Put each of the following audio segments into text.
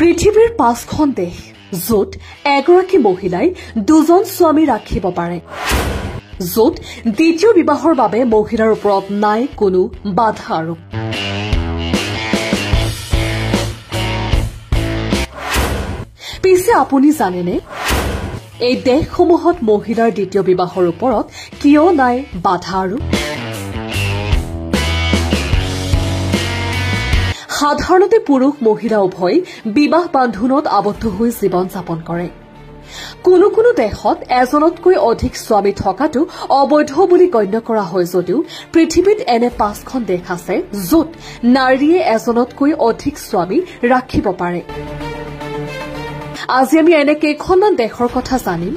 পৃথিৱীৰ 5খন দেশ য'ত এগৰাকী মহিলাই দুজন স্বামী ৰাখিব পাৰে, য'ত দ্বিতীয় বিবাহৰ বাবে মহিলাৰ ওপৰত নাই কোনো বাধা আৰোপ। পিছে আপুনি জানেনে এই দেশসমূহত মহিলাৰ দ্বিতীয় বিবাহৰ ওপৰত কিয় নাই বাধা আৰোপ? সাধাৰণতে পুৰুষ মহিলা উভয় বিবাহ বান্ধোনত আবদ্ধ হৈ জীৱন যাপন কৰে। কোনো কোনো দেশত এজনতকৈ অধিক স্বামী থকাটো অবৈধ বুলি গণ্য কৰা হয় যদিও পৃথিৱীত এনে 5খন দেশ আছে য'ত নাৰীয়ে এজনতকৈ অধিক স্বামী ৰাখিব পাৰে। আজি আমি এনে কেইখনমান দেশৰ কথা জানিম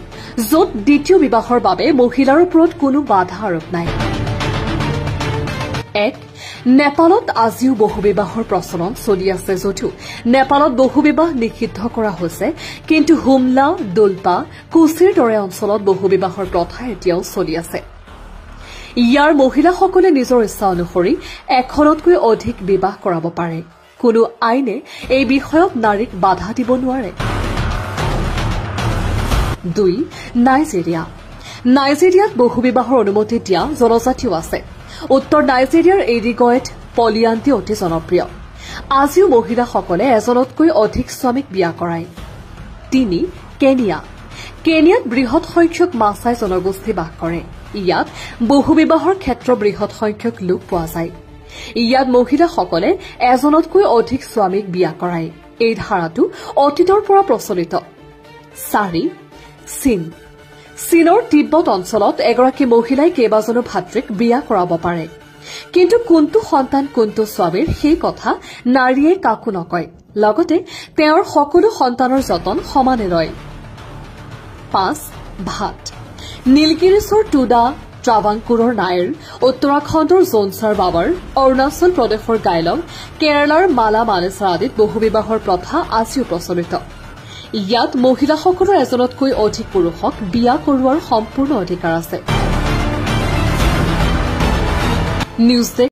য'ত দ্বিতীয় বিবাহৰ বাবে মহিলাৰ ওপৰত কোনো বাধা আৰোপ নাই। 1. নেপালত আজিও বহুবিবাহৰ প্ৰচলন চলি আছে যদিও নেপালত বহুবিবাহ নিষিদ্ধ কৰা হৈছে, কিন্তু হুমলা, দোলপা, কোচিৰ দৰে অঞ্চলত বহুবিবাহৰ প্ৰথা এতিয়াও চলি আছে। ইয়াৰ মহিলাসকলে নিজৰ ইচ্ছা অনুসৰি এখনতকৈ অধিক বিবাহ কৰাব পাৰে। কোনো আইনে এই বিষয়ত নাৰীক বাধা দিব নোৱাৰে। 2. নাইজেৰিয়া। নাইজেৰিয়াত বহুবিবাহৰ অনুমতি দিয়া জনজাতিও আছে। উত্তৰ নাইজেৰিয়াৰ এৰিগয়েট পলিয়ান্তি অতি জনপ্ৰিয়। আজিও মহিলাসকলে এজনতকৈ অধিক স্বামীক বিয়া কৰায়। 3. কেনিয়া। কেনিয়াত বৃহৎ সংখ্যক মাছাই জনগোষ্ঠী বাস কৰে। ইয়াত বহুবিবাহৰ ক্ষেত্ৰ বৃহৎ সংখ্যক লোক পোৱা যায়। ইয়াত মহিলাসকলে এজনতকৈ অধিক স্বামীক বিয়া কৰায়। এই ধাৰাটো অতীতৰ পৰা প্ৰচলিত। 4. চীন। চীনৰ তিব্বত অঞ্চলত এগৰাকী মহিলাই কেইবাজনো ভাতৃক বিয়া কৰাব পাৰে, কিন্তু কোনটো সন্তান কোনটো স্বামীৰ সেই কথা নাৰীয়ে কাকো নকয়। লগতে তেওঁৰ সকলো সন্তানৰ যতন সমানে লয়। 5. ভাট। নীলগিৰিছৰ টুডা, ট্ৰাভাংকুৰৰ নায়েৰ, উত্তৰাখণ্ডৰ জোনছাৰ বাবাৰ, অৰুণাচল প্ৰদেশৰ গাইলং, কেৰালাৰ মালা মানেছাৰ আদিত বহুবিবাহৰ প্ৰথা আজিও প্ৰচলিত। ইয়াত মহিলাসকলৰ এজনতকৈ অধিক পুৰুষক বিয়া কৰোৱাৰ সম্পূৰ্ণ অধিকাৰ আছে। নিউজ